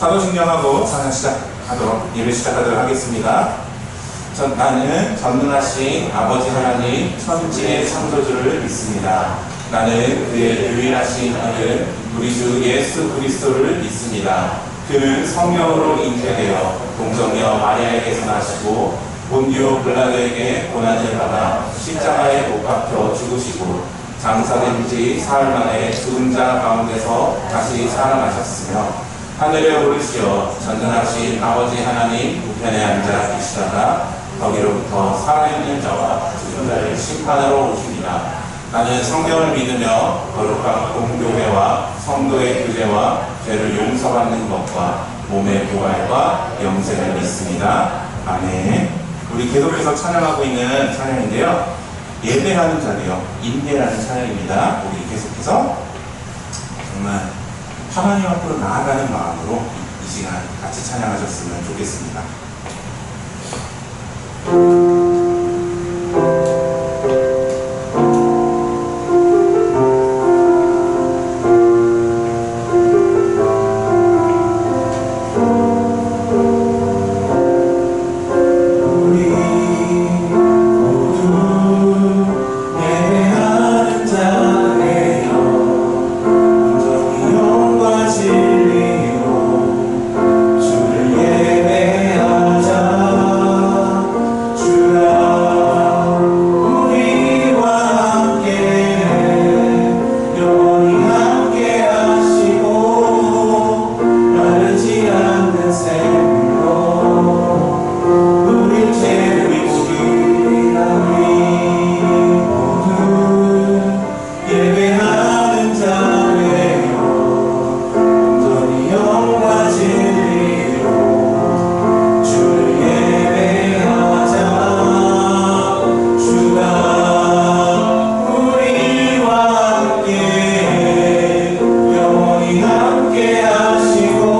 사도신경하고 찬양 예배 시작하도록 하겠습니다. 나는 전능하신 아버지 하나님 천지의 창조주를 믿습니다. 나는 그의 유일하신 아들 우리 주 예수 그리스도를 믿습니다. 그는 성령으로 잉태되어 동정녀 마리아에게서 나시고 본디오 빌라도에게 고난을 받아 십자가에 못 박혀 죽으시고 장사된 지 사흘 만에 죽은 자 가운데서 다시 살아나셨으며 하늘에 오르시어 전능하신 아버지 하나님 우편에 앉아 계시다가 거기로부터 살아있는 자와 죽은 자를 심판하러 오십니다. 나는 성경을 믿으며 거룩한 공교회와 성도의 교제와 죄를 용서받는 것과 몸의 부활과 영생을 믿습니다. 아멘. 우리 계속해서 찬양하고 있는 찬양인데요. 예배하는 자리요. 인내라는 찬양입니다. 우리 계속해서 정말 하나님 앞으로 나아가는 마음으로 이 시간 같이 찬양하셨으면 좋겠습니다. 함께 하시고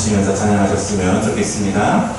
외치면서 찬양하셨으면 좋겠습니다.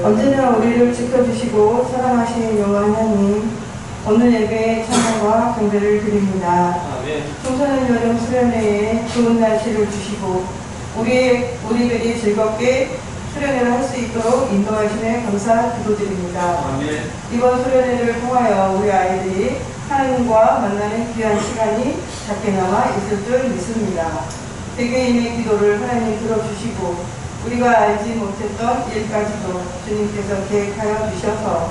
언제나 우리를 지켜주시고 사랑하시는 여호와 하나님, 오늘 예배에 찬양과 경배를 드립니다. 청소년 여름 수련회에 좋은 날씨를 주시고 우리들이 즐겁게 수련회를 할 수 있도록 인도하심에 감사 기도드립니다. 이번 수련회를 통하여 우리 아이들이 하나님과 만나는 귀한 시간이 작게나마 있을 줄 믿습니다. 개개인의 기도를 하나님 들어주시고 우리가 알지 못했던 일까지도 주님께서 계획하여 주셔서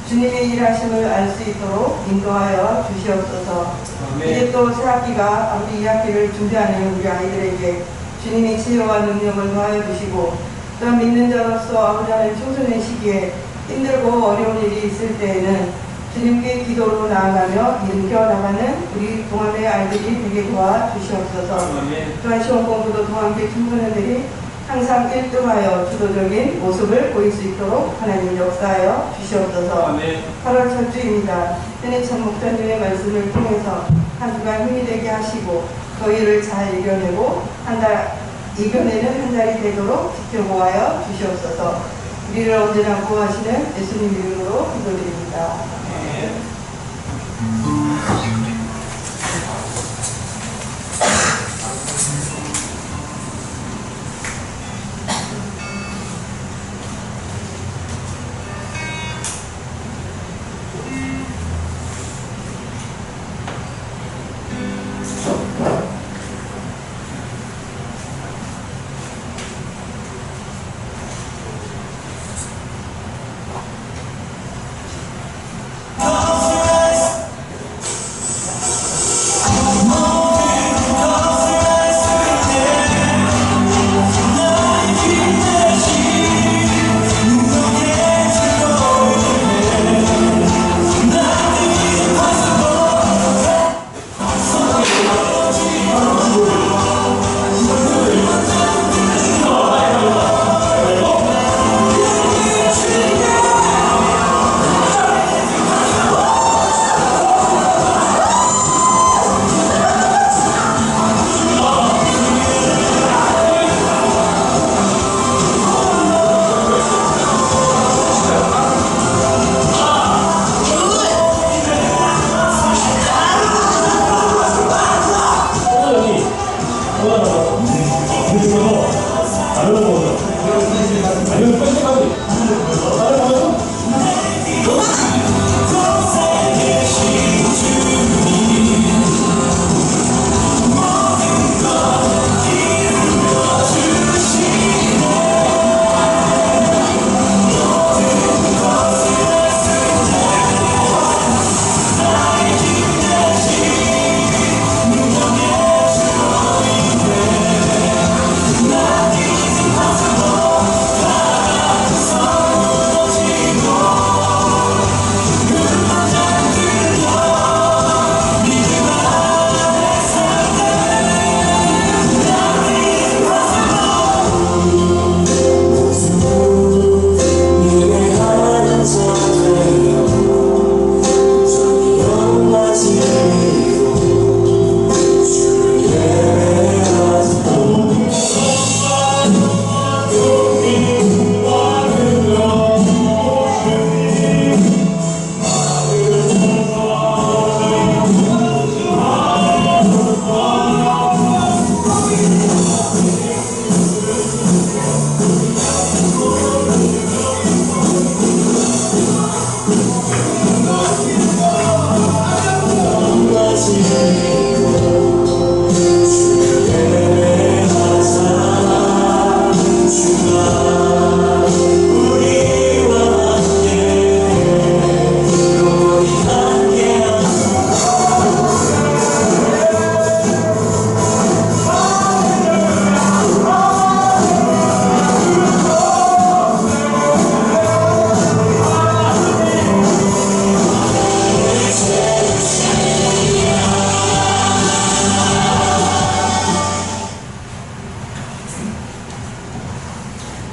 주님의 일하심을 알 수 있도록 인도하여 주시옵소서. 이제 또 새학기가 아무리 2학기를 준비하는 우리 아이들에게 주님의 지혜와 능력을 더하여 주시고 또한 믿는 자로서 아버지는 청소년 시기에 힘들고 어려운 일이 있을 때에는 주님께 기도로 나아가며 일겨나가는 우리 동안의 아이들이 되게 도와주시옵소서. 또한 시험 공부도 동안계 청소년들이 항상 1등하여 주도적인 모습을 보일 수 있도록 하나님 역사하여 주시옵소서. 8월 첫 주입니다. 현희찬 목사님의 말씀을 통해서 한 주간 힘이 되게 하시고 저희를 잘 이겨내고 이겨내는 한 달이 되도록 지켜보아여 주시옵소서. 우리를 언제나 구하시는 예수님 이름으로 기도드립니다. 아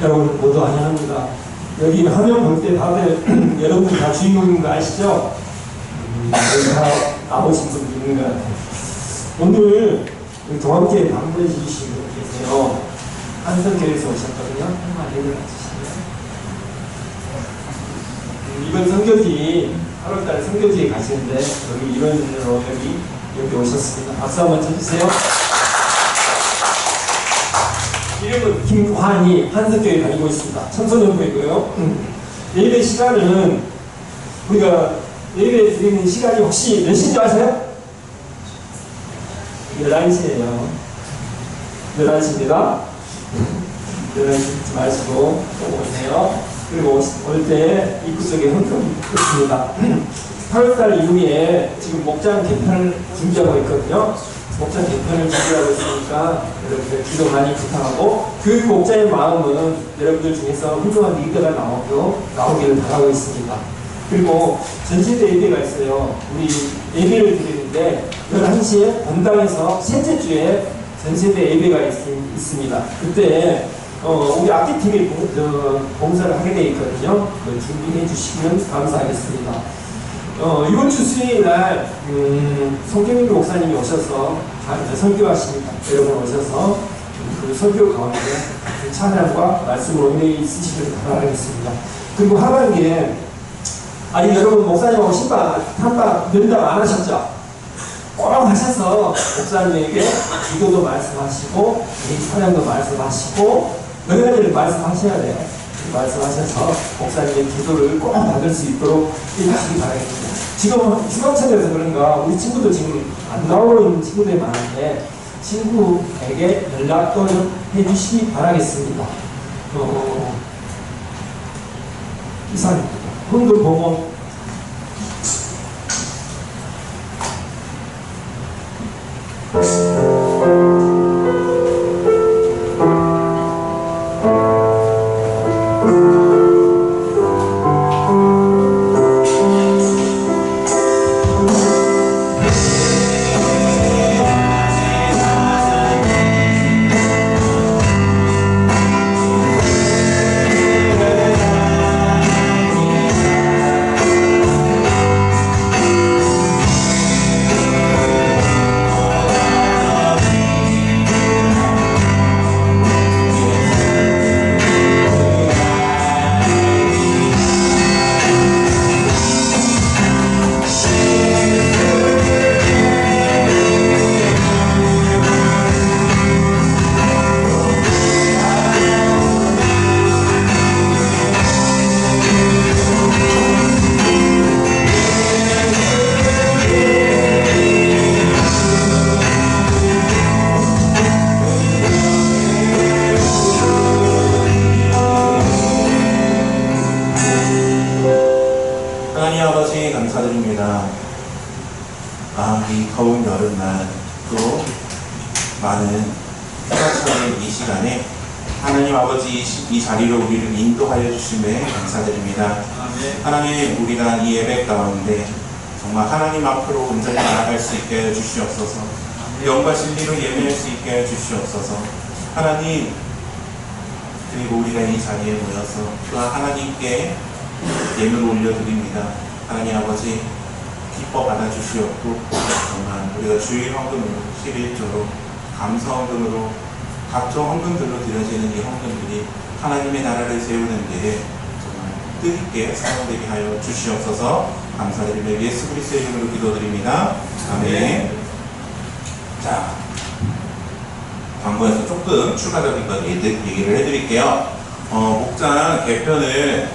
여러분 모두 환영합니다. 여기 화면 볼 때 다들 여러분 다 주인공인 거 아시죠? 여기 다 나오신 분들 있는 것 같아요. 오늘 동학교에 방문해주시고 계세요. 한성교에서 오셨거든요. 한번 얘기를 해주시면. 이번 선교지 8월달에 선교지에 가시는데 여기 일원으로 여기 오셨습니다. 박수 한번 쳐주세요. 이름은 김환희, 한성교에 다니고 있습니다. 청소년부이고요. 예배 시간은 우리가 예배 드리는 시간이 혹시 몇 시인지 아세요? 11시예요. 11시입니다. 11시 듣지 마시고 또 오세요. 그리고 올 때 입구 쪽에 헌금이 있습니다. 8월달 이후에 지금 목장 개편을 준비하고 있거든요. 목장 개편을 준비하고 있으니까 여러분들 기도 많이 부탁하고 그 목장의 마음은 여러분들 중에서 훌륭한 리더가 나오기를 바라고 있습니다. 그리고 전시대 예배가 있어요. 우리 예배를 드리는데 11시에 본당에서 셋째 주에 전시대 예배가 있습니다. 그때 우리 악기팀이 봉사를 하게 되어 있거든요. 준비해 주시면 감사하겠습니다. 이번 주 수요일 날 송경민 목사님이 오셔서 설교하십니다. 여러분 오셔서 그 설교 가운데 찬양과 말씀으로 은혜 있으시길 바라겠습니다. 그리고 하반기에 여러분 목사님하고 신방 한방 면담 안 하셨죠? 꼭 하셔서 목사님에게 기도도 말씀하시고 찬양도 말씀하시고 여러 가지를 말씀하셔야 돼요. 말씀하셔서 목사님의 기도를 꼭 받을 수 있도록 해주시기 바라겠습니다. 지금 휴가철이라서 그런가 우리 친구들 지금 안 나오고 있는 친구들이 많은데 친구에게 연락도 좀 해주시기 바라겠습니다. 이상입니다. hun금 보험 감사드립니다. 이 더운 여름날 또 많은 휴가철의 이 시간에 하나님 아버지 이 자리로 우리를 인도하여 주심에 감사드립니다. 하나님 우리가 이 예배 가운데 정말 하나님 앞으로 온전히 나아갈 수 있게 해 주시옵소서. 영과 진리로 예배할 수 있게 해 주시옵소서. 하나님 그리고 우리가 이 자리에 모여서 또한 하나님께 예물을 올려드립니다. 하나님 아버지 기뻐 받아주시옵고 정말 우리가 주일 헌금으로 11조로 감사 헌금으로 각종 헌금들로 드려지는 이 헌금들이 하나님의 나라를 세우는 데에 정말 뜻있게 사용되게 하여 주시옵소서. 감사드리며 예수 그리스도의 이름으로 기도드립니다. 아멘. 자, 광고에서 조금 추가적인 것 얘기를 해드릴게요. 목장 개편을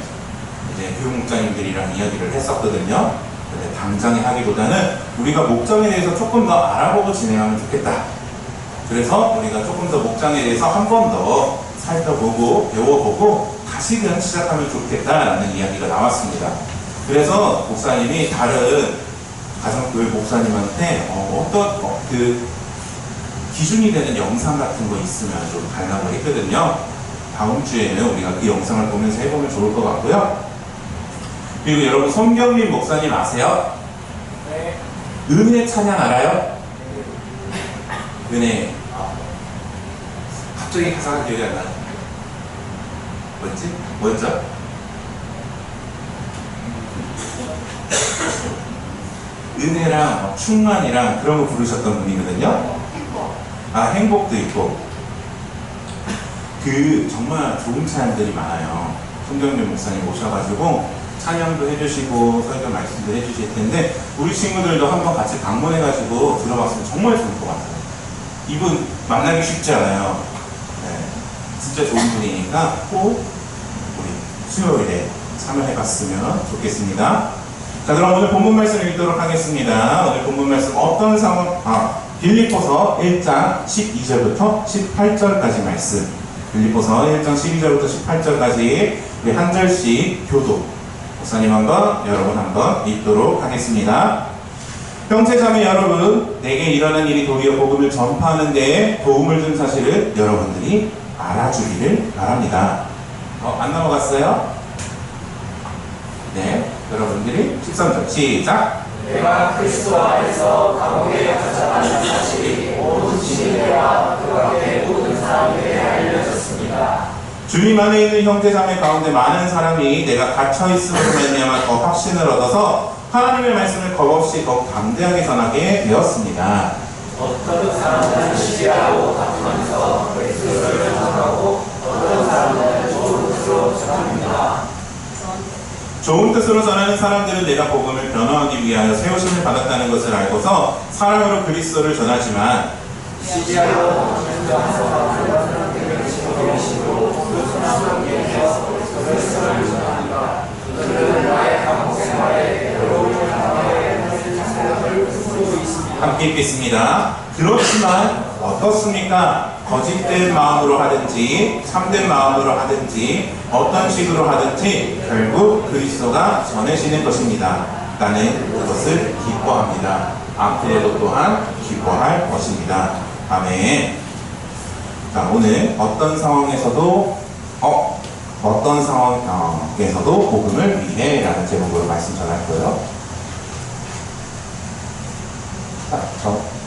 이제 교육목장님들이랑 이야기를 했었거든요. 근데 당장에 하기보다는 우리가 목장에 대해서 조금 더 알아보고 진행하면 좋겠다. 그래서 우리가 조금 더 목장에 대해서 한 번 더 살펴보고 배워보고 다시금 시작하면 좋겠다라는 이야기가 나왔습니다. 그래서 목사님이 다른 가정교회 목사님한테 어떤 그 기준이 되는 영상 같은 거 있으면 좀 달라고 했거든요. 다음 주에는 우리가 그 영상을 보면서 해보면 좋을 것 같고요. 그리고 여러분 손경민 목사님 아세요? 네. 은혜 찬양 알아요? 네. 은혜. 갑자기 가사가 기억이 안 나요. 뭐였지? 뭐였죠? 은혜랑 충만이랑 그런 거 부르셨던 분이거든요. 행복도 있고. 정말 좋은 찬양들이 많아요. 송경준 목사님 오셔가지고 찬양도 해주시고 설교 말씀도 해주실 텐데 우리 친구들도 한번 같이 방문해가지고 들어봤으면 정말 좋을 것 같아요. 이분 만나기 쉽지 않아요. 네, 진짜 좋은 분이니까 꼭 우리 수요일에 참여해봤으면 좋겠습니다. 자, 그럼 오늘 본문 말씀을 읽도록 하겠습니다. 오늘 본문 말씀 어떤 상황? 빌립보서 1장 12절부터 18절까지 말씀. 빌립보서 1장 12절부터 18절까지 우리 한 절씩 교독. 목사님 한번, 여러분 한번 읽도록 하겠습니다. 형제자매 여러분, 내게 일어난 일이 도리어 복음을 전파하는 데에 도움을 준 사실을 여러분들이 알아주기를 바랍니다. 안 넘어갔어요? 네, 여러분들이 13절 시작. 내가 그리스도 안에서 감옥에 갇혔다는 사실이 온 진리와 그 밖에 모든 사람에게 알려졌습니다. 주님 안에 있는 형제자매 가운데 많은 사람이 내가 갇혀있음으로 말미암아 더 확신을 얻어서 하나님의 말씀을 겁없이 더욱 담대하게 전하게 되었습니다. 어떤 사람들은 시기하고 다투면서 그리스도를 전하고 어떤 사람들은 좋은 뜻으로 전합니다. 좋은 뜻으로 전하는 사람들은 내가 복음을 변화하기 위하여 세우심을 받았다는 것을 알고서 사랑으로 그리스도를 전하지만 시기하고 다투면서 그런 사람들을 지도하시고 그 사람들에게 그리스도를 전합니다. 그들은 나의 감옥 생활에 괴로움을 당하게 생각을 품고 있습니다. 함께 읽겠습니다. 그렇지만 어떻습니까? 거짓된 마음으로 하든지 참된 마음으로 하든지 어떤 식으로 하든지 결국 그리스도가 전해지는 것입니다. 나는 그것을 기뻐합니다. 앞으로도 또한 기뻐할 것입니다. 아멘. 자, 오늘 어떤 상황에서도 복음을 위해 라는 제목으로 말씀 전할 거예요. 자,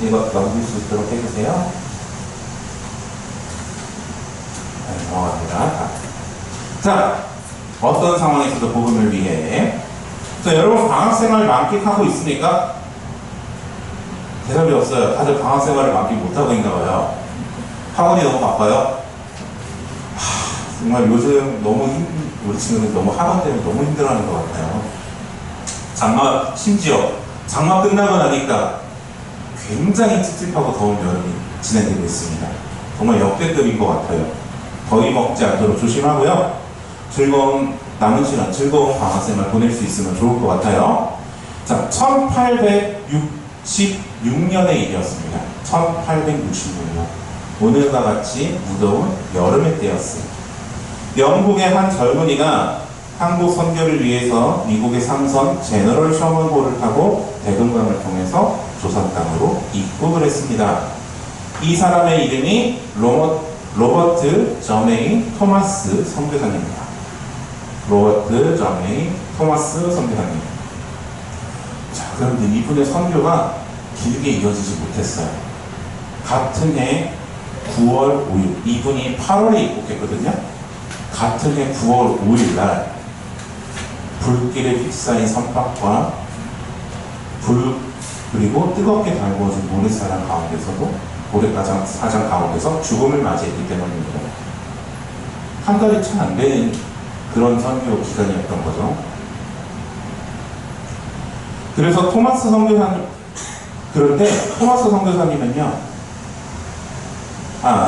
이거 넘길 수 있도록 해주세요. 네, 넘어갑니다. 자, 어떤 상황에서도 복음을 위해. 자, 여러분 방학생활 만끽하고 있습니까? 대답이 없어요. 다들 방학생활을 만끽 못하고 있나 봐요. 학원이 너무 바빠요? 정말 요즘 우리 친구들 너무 학원 때문에 너무 힘들어하는 것 같아요. 심지어 장마 끝나고 나니까 굉장히 찝찝하고 더운 여름이 진행되고 있습니다. 정말 역대급인 것 같아요. 더위 먹지 않도록 조심하고요. 남은 시간 즐거운 방학생활 보낼 수 있으면 좋을 것 같아요. 자, 1866년의 일이었습니다. 1866년. 오늘과 같이 무더운 여름의 때였어요. 영국의 한 젊은이가 한국 선교를 위해서 미국의 삼선 제너럴 셔먼호를 타고 대동강을 통해서 조선 땅으로 입국을 했습니다. 이 사람의 이름이 로버트 저메인 토마스 선교사님입니다. 로버트 저메인 토마스 선교사님. 자, 그런데 이분의 선교가 길게 이어지지 못했어요. 같은 해 9월 5일, 이분이 8월에 입국했거든요. 같은 해 9월 5일 날 불길에 휩싸인 선박과 그리고 뜨겁게 달구어진 모래사장 가운데서 죽음을 맞이했기 때문입니다. 한 달이 채 안 되는 그런 선교 기간이었던 거죠. 그래서 토마스 선교사님은요,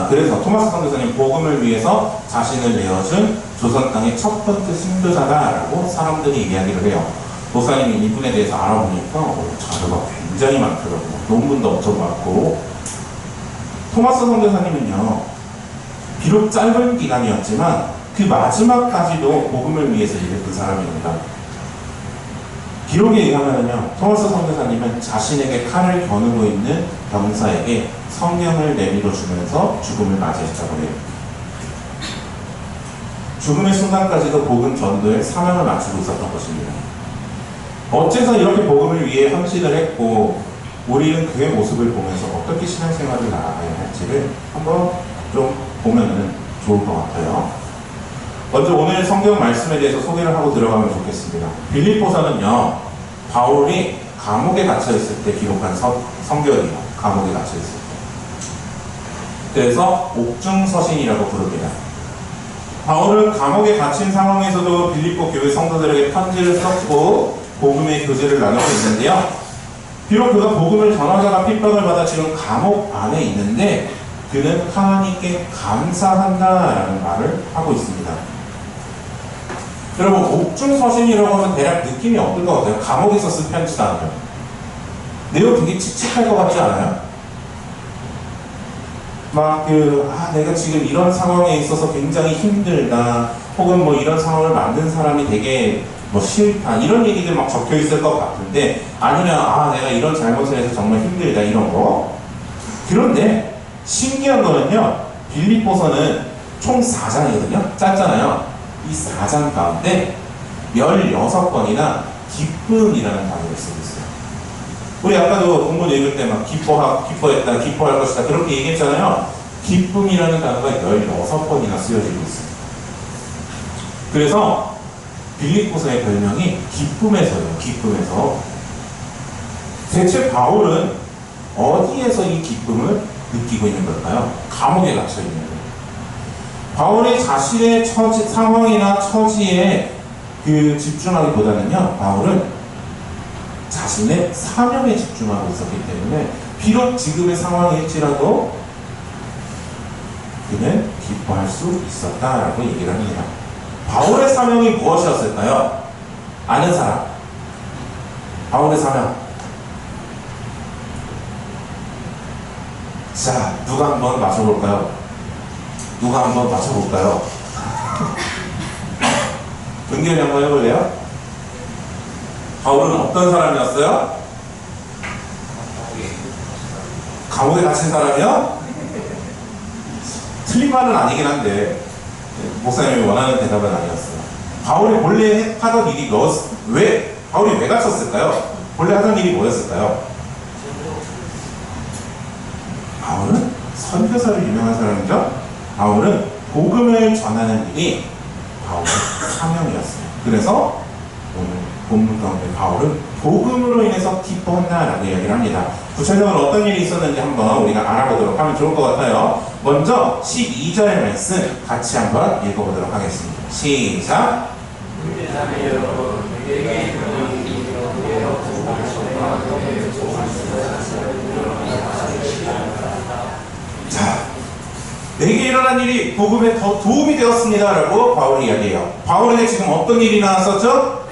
그래서 토마스 선교사님 복음을 위해서 자신을 내어준 조선 땅의 첫 번째 순교자다라고 사람들이 이야기를 해요. 목사님이 이분에 대해서 알아보니까 자료가 굉장히 많더라고요. 논문도 엄청 많고. 토마스 선교사님은요, 비록 짧은 기간이었지만 그 마지막까지도 복음을 위해서 일했던 사람입니다. 기록에 의하면요, 토마스 선교사님은 자신에게 칼을 겨누고 있는 병사에게 성경을 내밀어 주면서 죽음을 맞이했다고 해요. 죽음의 순간까지도 복음 전도에 사명을 맞추고 있었던 것입니다. 어째서 이렇게 복음을 위해 헌신을 했고 우리는 그의 모습을 보면서 어떻게 신앙생활을 나아가야 할지를 한번 좀 보면은 좋을 것 같아요. 먼저 오늘 성경 말씀에 대해서 소개를 하고 들어가면 좋겠습니다. 빌립보서는요, 바울이 감옥에 갇혀 있을 때 기록한 성경이에요. 감옥에 갇혀 있을 때. 그래서 옥중서신이라고 부릅니다. 바울은 감옥에 갇힌 상황에서도 빌립보 교회 성도들에게 편지를 썼고 복음의 교제를 나누고 있는데요. 비록 그가 복음을 전하다가 핍박을 받아 지금 감옥 안에 있는데 그는 하나님께 감사한다라는 말을 하고 있습니다. 여러분, 옥중서신이라고 하면 대략 느낌이 어떨 것 같아요? 감옥에서 쓴 편지잖아요. 내용 되게 칙칙할 것 같지 않아요? 막 내가 지금 이런 상황에 있어서 굉장히 힘들다, 혹은 뭐 이런 상황을 만든 사람이 되게 싫다, 이런 얘기들 막 적혀 있을 것 같은데, 아니면 내가 이런 잘못을 해서 정말 힘들다, 이런 거. 그런데 신기한 거는요, 빌립보서는 총 4장이거든요. 짧잖아요. 이 4장 가운데 16번이나 기쁨이라는 단어를 쓰고 있어요. 우리 아까도 본문 읽을 때 막 기뻐했다, 기뻐할 것이다, 그렇게 얘기했잖아요. 기쁨이라는 단어가 16번이나 쓰여지고 있어요. 그래서 빌립보서의 별명이 기쁨에서요. 기쁨에서. 대체 바울은 어디에서 이 기쁨을 느끼고 있는 걸까요? 감옥에 갇혀 있는 거예요. 바울이 자신의 상황이나 처지에 집중하기보다는요, 바울은 자신의 사명에 집중하고 있었기 때문에 비록 지금의 상황일지라도 그는 기뻐할 수 있었다라고 얘기를 합니다. 바울의 사명이 무엇이었을까요? 아는 사람. 바울의 사명. 자, 누가 한번 맞춰볼까요? 누가 한번 맞춰볼까요? 은결이 한번 해볼래요? 바울은 어떤 사람이었어요? 감옥에 갇힌 사람이요? 틀린 말은 아니긴 한데 목사님이 원하는 대답은 아니었어요. 바울이 본래 하던 일이 바울이 왜 갇혔을까요? 본래 하던 일이 뭐였을까요? 바울은 선교사로 유명한 사람이죠? 바울은 복음을 전하는 일이 바울의 사명이었어요. 그래서 오늘 본문 가운데 바울은 복음으로 인해서 기뻐한다라고 이야기를 합니다. 구체적으로 어떤 일이 있었는지 한번 우리가 알아보도록 하면 좋을 것 같아요. 먼저 12절 말씀 같이 한번 읽어보도록 하겠습니다. 시작! 자, 내게 일어난 일이 복음에 더 도움이 되었습니다 라고 바울이 이야기해요. 바울에게 지금 어떤 일이 나왔었죠?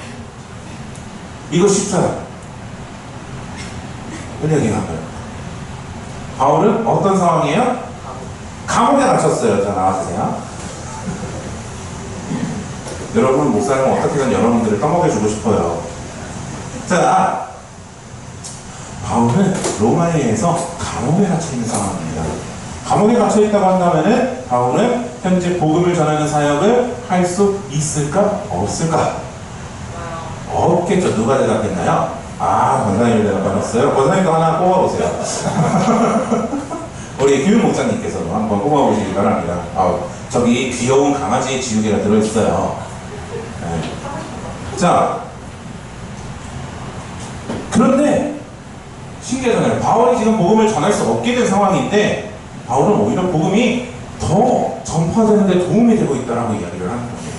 이거 쉽잖아요. 이야기한 거예요. 바울은 어떤 상황이에요? 감옥에 갇혔어요. 자, 나와주세요. 여러분, 목사님은 어떻게든 여러분들을 떠먹여주고 싶어요. 자, 바울은 로마에서 감옥에 갇혀있는 상황입니다. 감옥에 갇혀있다고 한다면은 바울은 현재 복음을 전하는 사역을 할 수 있을까? 없을까? 없겠죠. 누가 대답했나요? 권사님이 대답하셨어요. 권사님도 하나 뽑아보세요. 우리 교육 목사님께서도 한번 뽑아보시기 바랍니다. 저기 귀여운 강아지 지우개가 들어있어요. 네. 자, 그런데 신기하잖아요. 바울이 지금 복음을 전할 수 없게 된 상황인데 바울은 오히려 복음이 더 전파되는데 도움이 되고 있다라고 이야기를 하는 거예요.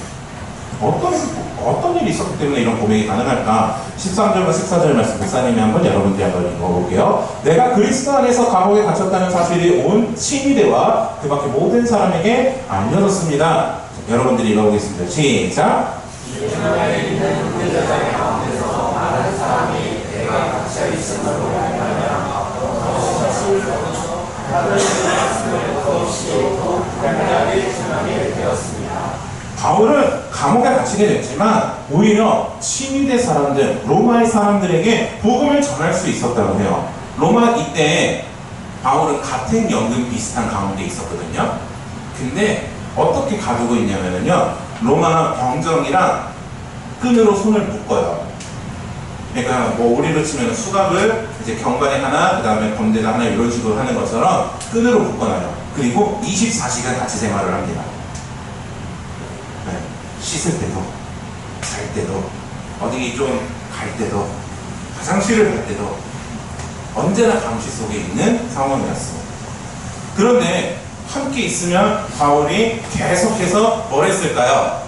어떤 일이 있었기 때문에 이런 고백이 가능할까? 13절과 14절 말씀 목사님이 한번 여러분께 한번 읽어볼게요. 내가 그리스도 안에서 감옥에 갇혔다는 사실이 온 친위대와 그 밖에 모든 사람에게 알려졌습니다. 여러분들이 읽어보겠습니다. 시작! 예루살렘에 있는 훈련장의 가운데서 많은 사람이 내가 갇혀 있음으로 말하며 다른 말씀을 더없이 더욱 강하게 전하게 되었습니다. 바울은 감옥에 갇히게 됐지만 오히려 친위대 사람들, 로마의 사람들에게 복음을 전할 수 있었다고 해요. 로마 이때 바울은 가택연금 비슷한 가운데 있었거든요. 근데 어떻게 가두고 있냐면요, 로마 병정이랑 끈으로 손을 묶어요. 그러니까 뭐 우리로 치면 수갑을 이제 경관에 하나, 그 다음에 건대에 하나 이런 식으로 하는 것처럼 끈으로 묶어놔요. 그리고 24시간 같이 생활을 합니다. 네. 씻을 때도, 잘 때도, 어디 좀 갈 때도, 화장실을 갈 때도 언제나 감시 속에 있는 상황이었어. 그런데 함께 있으면 바울이 계속해서 뭘 했을까요?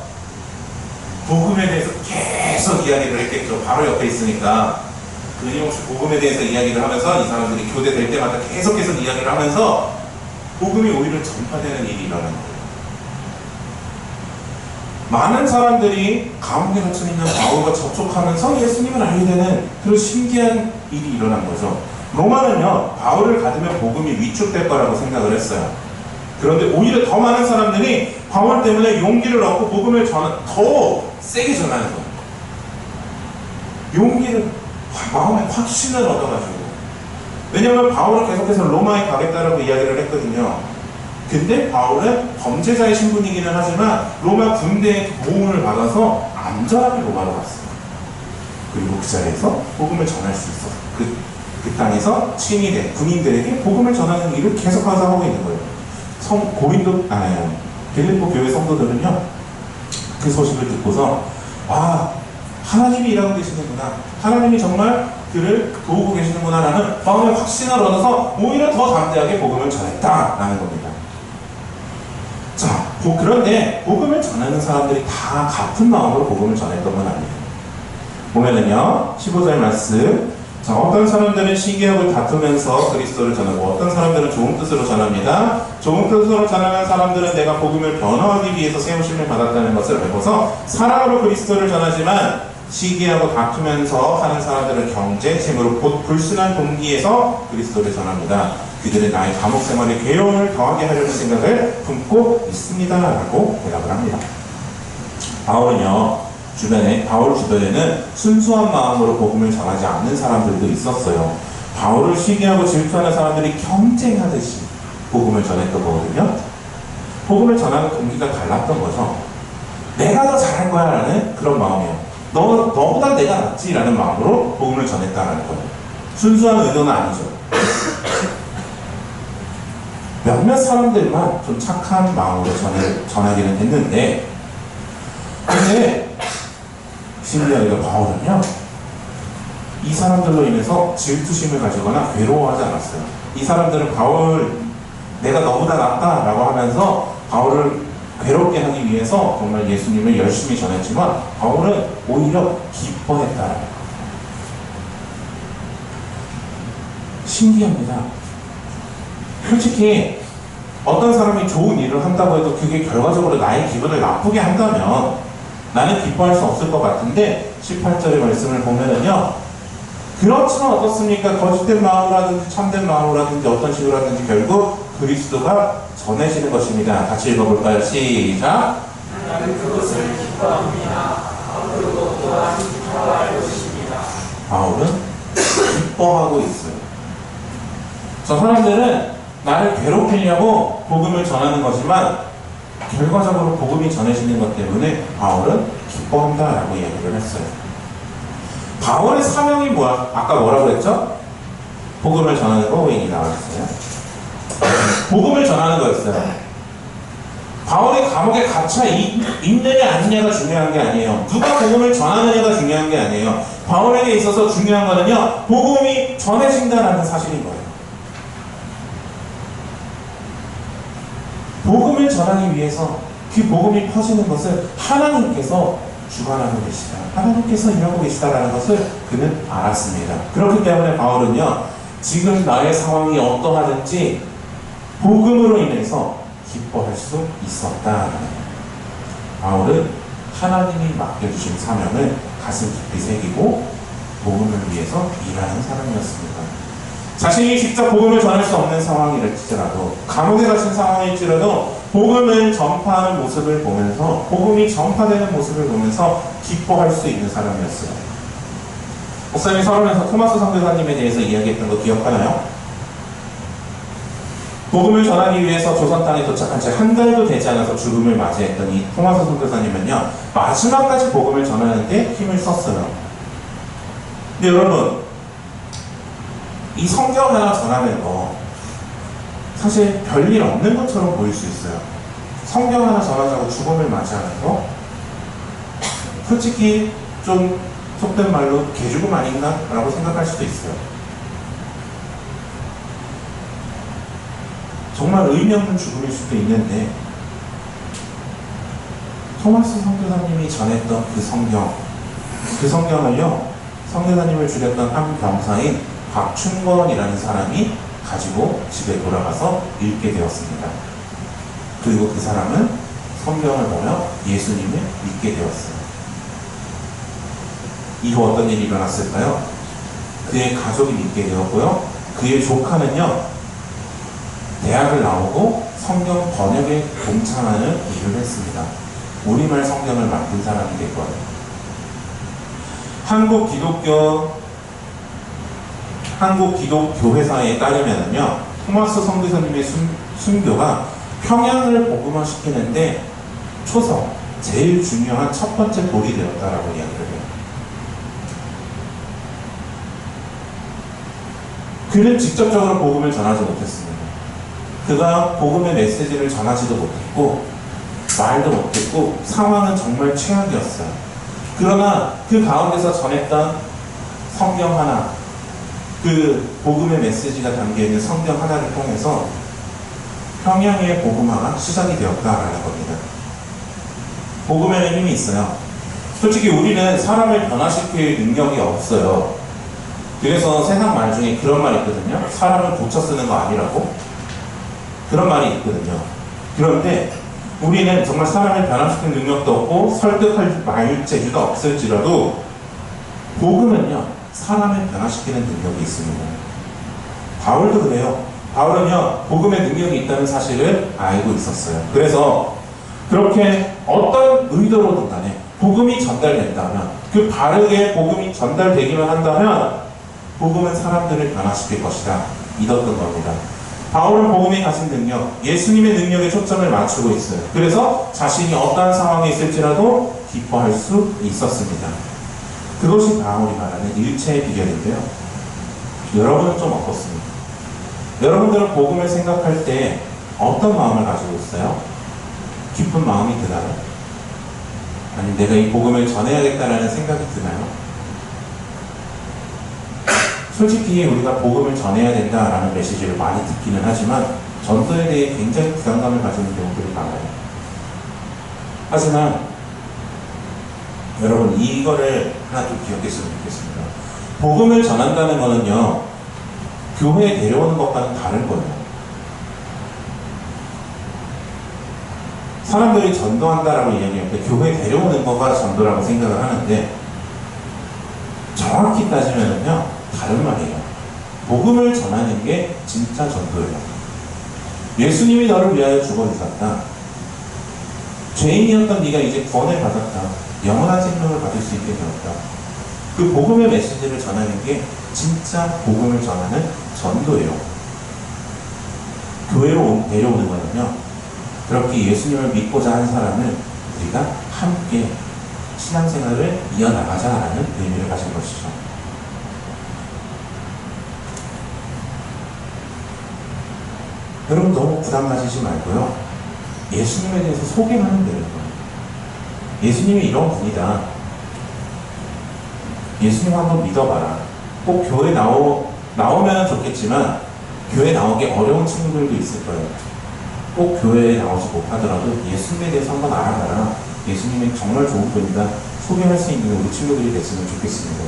복음에 대해서 계속 이야기를 했겠죠. 바로 옆에 있으니까. 끊임없이 복음에 대해서 이야기를 하면서 이 사람들이 교대될 때마다 계속해서 이야기를 하면서 복음이 오히려 전파되는 일이 일어나는 거예요. 많은 사람들이 감옥에 갇혀 있는 바울과 접촉하면서 예수님을 알게 되는 그런 신기한 일이 일어난 거죠. 로마는요, 바울을 가두면 복음이 위축될 거라고 생각을 했어요. 그런데 오히려 더 많은 사람들이 바울 때문에 용기를 얻고 복음을 더 세게 전하는 거예요. 용기를, 마음의 확신을 얻어가지고. 왜냐하면 바울은 계속해서 로마에 가겠다라고 이야기를 했거든요. 근데 바울은 범죄자의 신분이기는 하지만 로마 군대의 도움을 받아서 안전하게 로마로 갔어요. 그리고 그 자리에서 복음을 전할 수 있었어요. 그 땅에서 친위대, 군인들에게 복음을 전하는 일을 계속해서 하고 있는 거예요. 빌립보 교회 성도들은요, 그 소식을 듣고서, 하나님이 일하고 계시는구나, 하나님이 정말 그를 도우고 계시는구나 라는 마음의 확신을 얻어서 오히려 더 담대하게 복음을 전했다라는 겁니다. 자, 그런데 복음을 전하는 사람들이 다 같은 마음으로 복음을 전했던 건 아니에요. 보면은요, 15절 말씀. 자, 어떤 사람들은 시기하고 다투면서 그리스도를 전하고 어떤 사람들은 좋은 뜻으로 전합니다. 좋은 뜻으로 전하는 사람들은 내가 복음을 변호하기 위해서 세우심을 받았다는 것을 알고서 사랑으로 그리스도를 전하지만 시기하고 다투면서 하는 사람들은 경쟁심으로 곧 불순한 동기에서 그리스도를 전합니다. 그들은 나의 감옥 생활에 괴로움을 더하게 하려는 생각을 품고 있습니다. 라고 대답을 합니다. 바울은요, 바울 주변에는 순수한 마음으로 복음을 전하지 않는 사람들도 있었어요. 바울을 시기하고 질투하는 사람들이 경쟁하듯이 복음을 전했던 거거든요. 복음을 전하는 동기가 달랐던 거죠. 내가 더 잘할 거야 라는 그런 마음이에요. 너보다 내가 낫지 라는 마음으로 복음을 전했다는 거예요. 순수한 의도는 아니죠. 몇몇 사람들만 좀 착한 마음으로 전하기는 했는데, 근데 신기하게 바울은요, 이 사람들로 인해서 질투심을 가지거나 괴로워하지 않았어요. 이 사람들은 내가 너보다 낫다 라고 하면서 바울을 괴롭게 하기 위해서 정말 예수님을 열심히 전했지만 바울은 오히려 기뻐했다라는 거예요. 신기합니다. 솔직히 어떤 사람이 좋은 일을 한다고 해도 그게 결과적으로 나의 기분을 나쁘게 한다면 나는 기뻐할 수 없을 것 같은데 18절의 말씀을 보면은요, 그렇지만 어떻습니까? 거짓된 마음이라든지 참된 마음이라든지 어떤 식으로 하든지 결국 그리스도가 전해지는 것입니다. 같이 읽어볼까요? 시작. 나는 그것을 기뻐합니다. 앞으로도 또한 기뻐할 것입니다. 바울은 기뻐하고 있어요. 저 사람들은 나를 괴롭히려고 복음을 전하는 거지만 결과적으로 복음이 전해지는 것 때문에 바울은 기뻐한다라고 얘기를 했어요. 바울의 사명이 뭐야? 아까 뭐라고 했죠? 복음을 전하는 거 왜 나왔어요? 복음을 전하는 거였어요. 바울이 감옥에 갇혀 있느냐 아니냐가 중요한 게 아니에요. 누가 복음을 전하느냐가 중요한 게 아니에요. 바울에게 있어서 중요한 거는요, 복음이 전해진다라는 사실인 거예요. 복음을 전하기 위해서 그 복음이 퍼지는 것을 하나님께서 주관하고 계시다, 하나님께서 일하고 계시다라는 것을 그는 알았습니다. 그렇기 때문에 바울은요, 지금 나의 상황이 어떠하든지 복음으로 인해서 기뻐할 수 있었다. 바울은 하나님이 맡겨주신 사명을 가슴 깊이 새기고 복음을 위해서 일하는 사람이었습니다. 자신이 직접 복음을 전할 수 없는 상황일지라도, 감옥에 갇힌 상황일지라도 복음을 전파하는 모습을 보면서, 복음이 전파되는 모습을 보면서 기뻐할 수 있는 사람이었어요. 목사님이 서론에서 토마스 선교사님에 대해서 이야기했던 거 기억하나요? 복음을 전하기 위해서 조선 땅에 도착한 채 한 달도 되지 않아서 죽음을 맞이했던 이 토마스 선교사님은요, 마지막까지 복음을 전하는데 힘을 썼어요. 근데 여러분, 이 성경 하나 전하는 거 사실 별일 없는 것처럼 보일 수 있어요. 성경 하나 전하자고 죽음을 맞이하는 거 솔직히 좀 속된 말로 개죽음 아닌가? 라고 생각할 수도 있어요. 정말 의미 없는 죽음일 수도 있는데 토마스 선교사님이 전했던 그 성경을요, 성교사님을 죽였던 한 병사인 박춘권이라는 사람이 가지고 집에 돌아가서 읽게 되었습니다. 그리고 그 사람은 성경을 보며 예수님을 믿게 되었어요. 이후 어떤 일이 일어났을까요? 그의 가족이 믿게 되었고요. 그의 조카는요, 대학을 나오고 성경 번역에 동참하는 일을 했습니다. 우리말 성경을 만든 사람이 될 거예요. 한국 기독교회사에 따르면요, 토마스 선교사님의 순교가 평양을 복음화시키는데 제일 중요한 첫 번째 돌이 되었다라고 이야기를 해요. 그는 직접적으로 복음을 전하지 못했습니다. 그가 복음의 메시지를 전하지도 못했고 말도 못했고 상황은 정말 최악이었어요. 그러나 그 가운데서 전했던 성경 하나, 그 복음의 메시지가 담겨있는 성경 하나를 통해서 평양의 복음화가 시작이 되었다라는 겁니다. 복음에는 힘이 있어요. 솔직히 우리는 사람을 변화시킬 능력이 없어요. 그래서 세상 말 중에 그런 말이 있거든요. 사람을 고쳐 쓰는 거 아니라고? 그런 말이 있거든요. 그런데 우리는 정말 사람을 변화시키는 능력도 없고 설득할 말 재주도 없을지라도 복음은요, 사람을 변화시키는 능력이 있습니다. 바울도 그래요. 바울은요, 복음의 능력이 있다는 사실을 알고 있었어요. 그래서 그렇게 어떤 의도로든 간에 복음이 전달된다면, 그 바르게 복음이 전달되기만 한다면 복음은 사람들을 변화시킬 것이다 믿었던 겁니다. 바울은 복음이 가진 능력, 예수님의 능력에 초점을 맞추고 있어요. 그래서 자신이 어떠한 상황에 있을지라도 기뻐할 수 있었습니다. 그것이 바울이 말하는 일체의 비결인데요. 여러분은 좀 어떻습니까? 여러분들은 복음을 생각할 때 어떤 마음을 가지고 있어요? 기쁜 마음이 드나요? 아니면 내가 이 복음을 전해야겠다라는 생각이 드나요? 솔직히 우리가 복음을 전해야 된다라는 메시지를 많이 듣기는 하지만 전도에 대해 굉장히 부담감을 가지는 경우들이 많아요. 하지만 여러분, 이거를 하나 좀 기억했으면 좋겠습니다. 복음을 전한다는 것은요, 교회에 데려오는 것과는 다른 거예요. 사람들이 전도한다라고 이야기할 때 교회에 데려오는 것과 전도라고 생각을 하는데, 정확히 따지면은요, 다른 말이에요. 복음을 전하는 게 진짜 전도예요. 예수님이 너를 위하여 죽어주셨다. 죄인이었던 네가 이제 구원을 받았다. 영원한 생명을 받을 수 있게 되었다. 그 복음의 메시지를 전하는 게 진짜 복음을 전하는 전도예요. 교회로 데려오는 거는요, 그렇게 예수님을 믿고자 한 사람을 우리가 함께 신앙생활을 이어나가자라는 의미를 가진 것이죠. 여러분, 너무 부담 가지지 말고요, 예수님에 대해서 소개하면 되는 거예요. 예수님이 이런 분이다. 예수님 한번 믿어봐라. 꼭 교회 나오면 좋겠지만 교회 나오기 어려운 친구들도 있을 거예요. 꼭 교회에 나오지 못하더라도 예수님에 대해서 한번 알아봐라. 예수님이 정말 좋은 분이다. 소개할 수 있는 우리 친구들이 됐으면 좋겠습니다.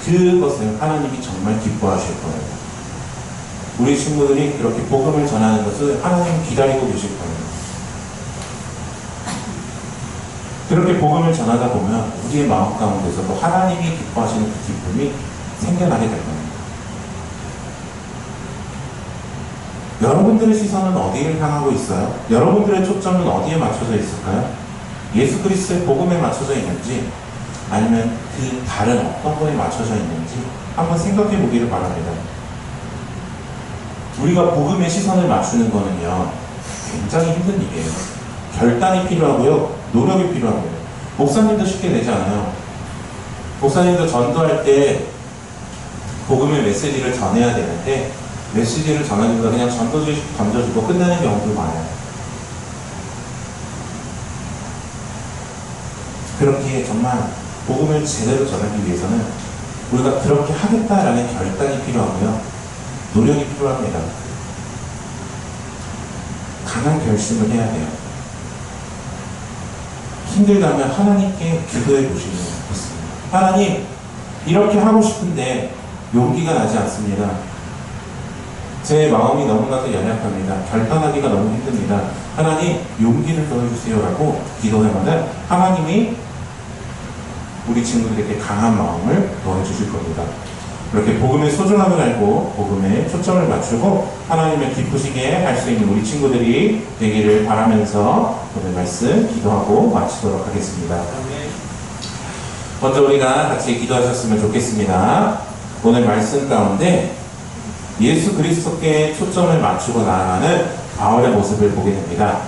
그것을 하나님이 정말 기뻐하실 거예요. 우리 친구들이 그렇게 복음을 전하는 것을 하나님 기다리고 계실 거예요. 그렇게 복음을 전하다 보면 우리의 마음 가운데서도 하나님이 기뻐하시는 그 기쁨이 생겨나게 될 겁니다. 여러분들의 시선은 어디를 향하고 있어요? 여러분들의 초점은 어디에 맞춰져 있을까요? 예수 그리스도의 복음에 맞춰져 있는지, 아니면 그 다른 어떤 거에 맞춰져 있는지 한번 생각해 보기를 바랍니다. 우리가 복음의 시선을 맞추는 거는요, 굉장히 힘든 일이에요. 결단이 필요하고요, 노력이 필요하고요. 목사님도 쉽게 되지 않아요. 목사님도 전도할 때 복음의 메시지를 전해야 되는데, 메시지를 전하기보다 그냥 전도지 던져주고 끝나는 경우도 많아요. 그렇게 정말 복음을 제대로 전하기 위해서는 우리가 그렇게 하겠다라는 결단이 필요하고요. 노력이 필요합니다. 강한 결심을 해야 돼요. 힘들다면 하나님께 기도해 보시면 좋겠습니다. 하나님, 이렇게 하고 싶은데 용기가 나지 않습니다. 제 마음이 너무나도 연약합니다. 결단하기가 너무 힘듭니다. 하나님, 용기를 더해주세요 라고 기도하면 하나님이 우리 친구들에게 강한 마음을 더해주실 겁니다. 이렇게 복음의 소중함을 알고 복음에 초점을 맞추고 하나님을 기쁘시게 할 수 있는 우리 친구들이 되기를 바라면서 오늘 말씀 기도하고 마치도록 하겠습니다. 먼저 우리가 같이 기도하셨으면 좋겠습니다. 오늘 말씀 가운데 예수 그리스도께 초점을 맞추고 나아가는 바울의 모습을 보게 됩니다.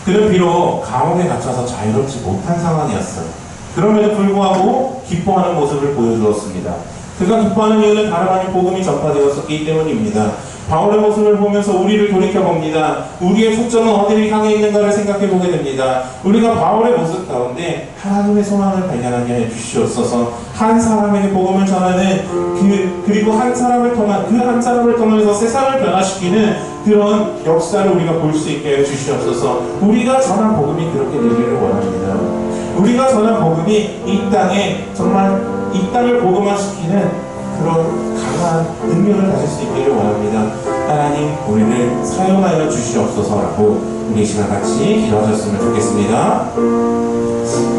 그는 비록 감옥에 갇혀서 자유롭지 못한 상황이었어요. 그럼에도 불구하고 기뻐하는 모습을 보여주었습니다. 그가 기뻐하는 이유는 다름 아닌 복음이 전파되었기 때문입니다. 바울의 모습을 보면서 우리를 돌이켜봅니다. 우리의 초점은 어디를 향해 있는가를 생각해보게 됩니다. 우리가 바울의 모습 가운데 하나님의 소망을 발견하게 해주시옵소서. 한 사람에게 복음을 전하는 그리고 한 사람을 통해서 세상을 변화시키는 그런 역사를 우리가 볼 수 있게 해주시옵소서. 우리가 전한 복음이 그렇게 되기를 원합니다. 우리가 전한 복음이 이 땅에 정말 이 땅을 복음화시키는 그런 강한 능력을 가질 수 있기를 원합니다. 하나님, 우리를 사용하여 주시옵소서라고 우리 이 시간 같이 기도하셨으면 좋겠습니다.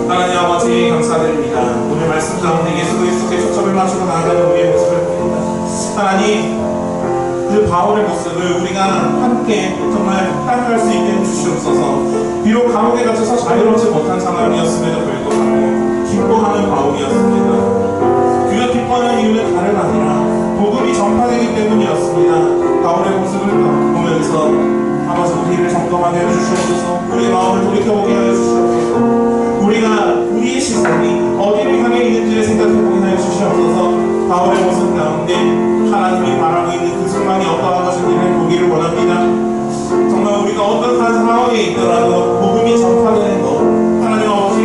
하나님 아버지 감사드립니다. 오늘 말씀 가운데 예수 그리스도께 초점을 맞추고 나아가는 우리의 모습을 봅니다. 하나님, 그 바울의 모습을 우리가 함께 정말 따라갈 수 있게 해주시옵소서. 비록 감옥에 갇혀서 자유롭지 못한 상황이었음에도 불구하고 기뻐하는 바울이었습니다. 그가 기뻐하는 이유는 다름 아니라 복음이 전파되기 때문이었습니다. 바울의 모습을 보면서 아버지 우리를 점검하게 해주시옵소서. 우리의 마음을 돌이켜보게 하여 주시옵소서. 우리가 우리의 시선이 어디를 향해 있는지를 생각해보게 하여 주시옵소서. 바울의 모습 가운데 하나님이 바라고 있는 그 소망이 어떠한 것인지를 보기를 원합니다. 정말 우리가 어떤 상황에 있더라도 복음이 전파되는 것, 하나님 아버지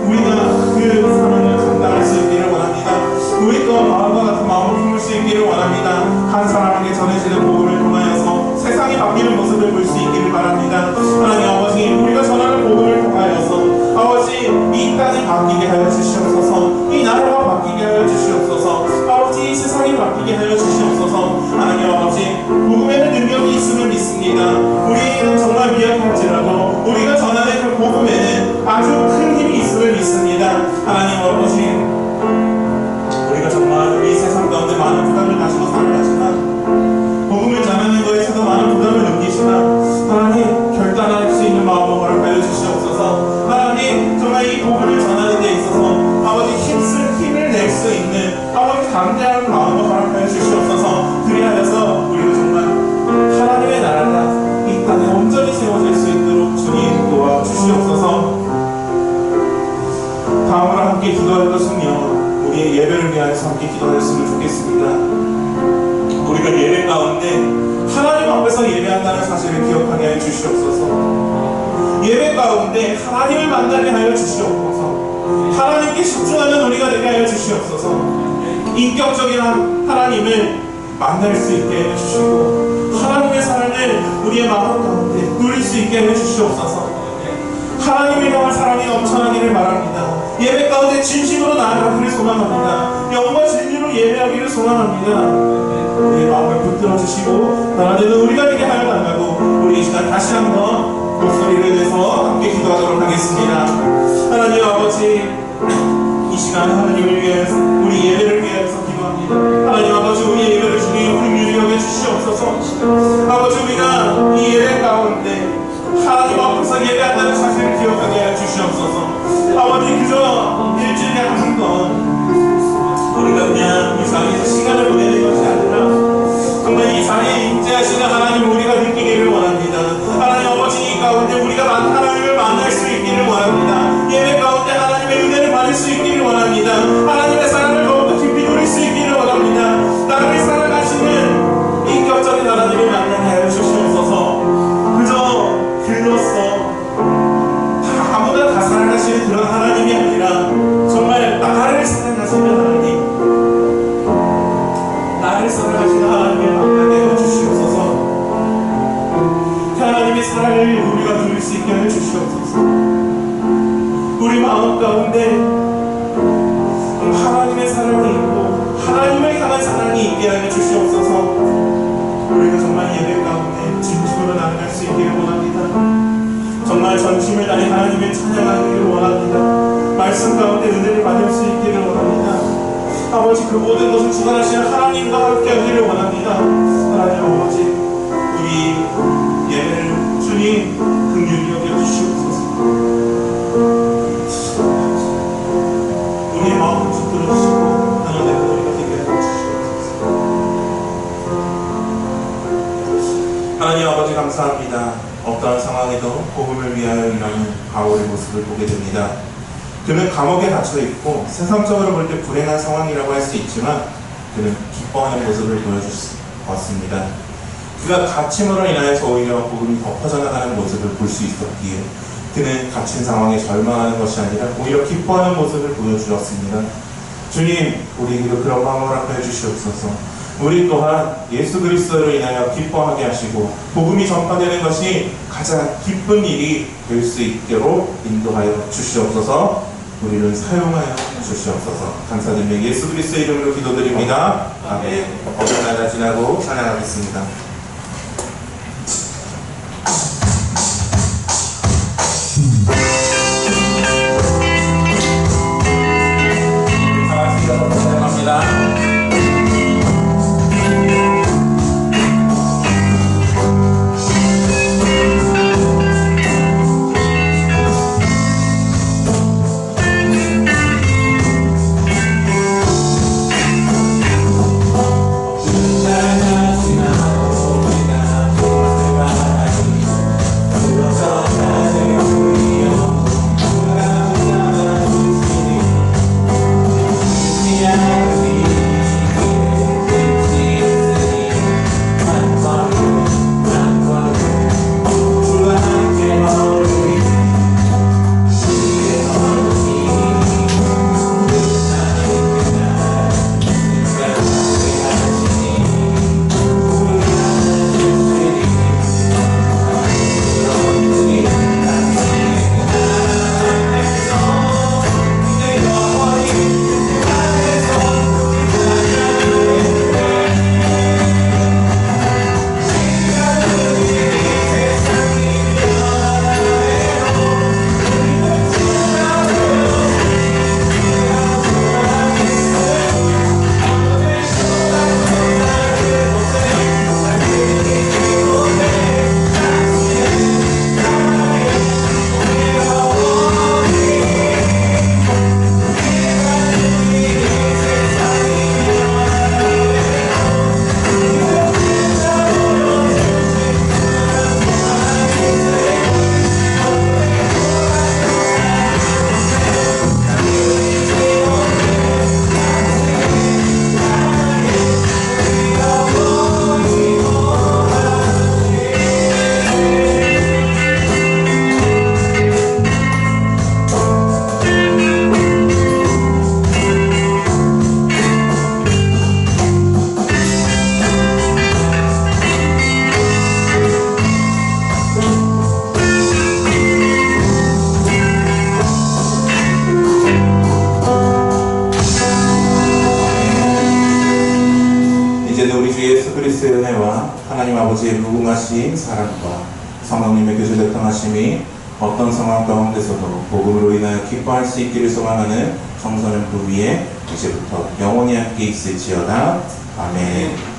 우리가 그 상황을 감당할 수 있기를 원합니다. 우리 또한 마음과 같은 마음을 품을 수 있기를 원합니다. 한 사람에게 전해지는 복음을 통하여서 세상이 바뀌는 모습을 볼 수 있기를 바랍니다. 하나님 아버지, 우리가 전하는 복음을 통하여서 아버지 이 땅이 바뀌게 하여 주시옵소서. 이 나라가 바뀌게 하여 주시옵소서. 아버지 이 세상이 바뀌게 하여 주시옵소서. 하나님 아버지, 복음에는 능력이 있음을 믿습니다. 우리는 정말 미약할지라도 우리가 전하는 그 복음에는 아주 큰 힘이 있음을 믿습니다. 하나님 아버지, 우리가 정말 이 세상 가운데 많은 부담을 가지고 살아가지만 복음을 전하는 것에서도 많은 부담을 느끼지만 하나님 결단할 수 있는 마음을 허락하여 주시옵소서. 하나님 정말 이 복음을 전하는 데 있어서 아버지 힘을 낼 수 있는 아버지 담대한 마음을 허락하여 주시옵소서. 그리하여서 우리가 정말 하나님의 나라가 이 땅에 온전히 세워질 수 있도록 주님 도와주시옵소서. 다음으로 함께 기도할 것은요, 우리의 예배를 위하여서 함께 기도하였으면 좋겠습니다. 우리가 예배 가운데 하나님 앞에서 예배한다는 사실을 기억하게 하여 주시옵소서. 예배 가운데 하나님을 만나게 하여 주시옵소서. 하나님께 집중하는 우리가 되게 하여 주시옵소서. 인격적인 하나님을 만날 수 있게 해주시고 하나님의 사랑을 우리의 마음 가운데 누릴 수 있게 해주시옵소서. 하나님을 향한 사랑이 넘쳐나기를 바랍니다. 예배 가운데 진심으로 나아가기를 소망합니다. 영과 진리로 예배하기를 소망합니다. 우리의 마음을 붙들어 주시고 나아가는 우리가 되게 하여 달라고 우리 이 시간 다시 한번 목소리를 내서 함께 기도하도록 하겠습니다. 하나님 아버지, 이 시간 하나님을 위해서 우리 예배를 위해서 기도합니다. 하나님 아버지, 우리 예배를 주님 긍휼히 여겨 주시옵소서. 아버지, 우리가 이 예배 가운데 하나님 앞에서 예배한다는 사실을 기억하게 하여 주시옵소서. 아버지, 그저 일주일에 한 번 우리가 그냥 이 자리에서 시간을 보내는 것이 아니라 정말 이 자리에 임재하시는 하나님 우리가 느끼기를 원합니다. 하나님 아버지, 이 가운데 우리가 하나님을 만날 수 있기를 원합니다. 예배 가운데 하나님의 은혜를 받을 수 있기를 원합니다. 하나님의 사랑을 더욱더 깊이 누릴 수 있기를 원합니다. 나를 사랑하시는 인격적인 하나님을 만나게 하여 주시옵소서. 그저 글로써 아무나 다 사랑하시는 그런 하나님이 사랑을 우리가 누릴 수 있게 하여 주시옵소서. 우리 마음 가운데 하나님의 사랑이 있고 하나님을 향한 사랑이 있게 하여 주시옵소서. 우리가 정말 예배 가운데 진심으로 나아갈 수 있기를 원합니다. 정말 전심을 다해 하나님을 찬양하기를 원합니다. 말씀 가운데 은혜를 받을 수 있기를 원합니다. 아버지, 그 모든 것을 주관하시는 하나님과 함께 하기를 원합니다. 하나님 아버지, 우리 예배를 주님 긍휼히 여겨주시옵소서. 우리의 마음을 붙들어주시고 하나님의 은혜가 되게 해주시옵소서. 하나님 아버지, 감사합니다. 어떠한 상황에도 복음을 위하여 일하는 바울의 모습을 보게 됩니다. 그는 감옥에 갇혀있고 세상적으로 볼 때 불행한 상황이라고 할 수 있지만 그는 기뻐하는 모습을 보여주었습니다. 그가 갇힘으로 인하여서 오히려 복음이 더 퍼져나가는 모습을 볼 수 있었기에 그는 갇힌 상황에 절망하는 것이 아니라 오히려 기뻐하는 모습을 보여주었습니다. 주님, 우리에게도 그런 마음을 허락하여 주시옵소서. 우리 또한 예수 그리스도로 인하여 기뻐하게 하시고 복음이 전파되는 것이 가장 기쁜 일이 될 수 있도록 인도하여 주시옵소서. 우리를 사용하여 주시옵소서. 감사드리며 예수 그리스도의 이름으로 기도드립니다. 아멘. 어떤 날가 지나고 찬양하겠습니다. 찬양합니다. 아버지의 무궁하신 사랑과 성령님의 교제적 통하심이 어떤 상황 가운데서도 복음으로 인하여 기뻐할 수 있기를 소망하는 청소년 부위에 이제부터 영원히 함께 있을지어다. 아멘.